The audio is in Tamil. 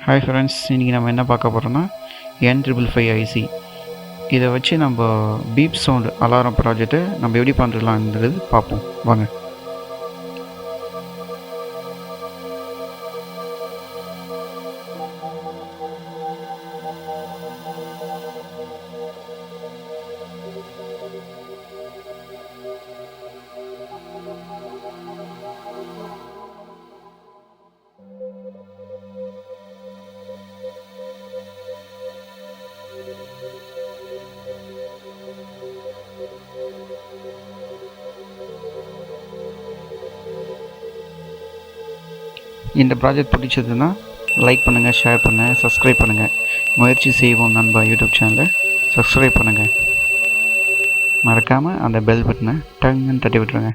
ஹாய் ஃப்ரெண்ட்ஸ், இன்றைக்கி நம்ம என்ன பார்க்க போகிறோன்னா N555 IC. இதை வச்சு நம்ம பீப் சவுண்ட் அலாரம் ப்ராஜெக்ட்டை நம்ம எப்படி பண்ணுறலான்றது பார்ப்போம் வாங்க. இந்த ப்ராஜெக்ட் பிடிச்சதுன்னா லைக் பண்ணுங்கள், ஷேர் பண்ணுங்கள், சப்ஸ்கிரைப் பண்ணுங்கள். முயற்சி செய்வோம் நண்பா யூடியூப் சேனலை சப்ஸ்கிரைப் பண்ணுங்கள். மறக்காமல் அந்த பெல் பட்டனை டங்குன்னு தட்டி விட்டுருங்க.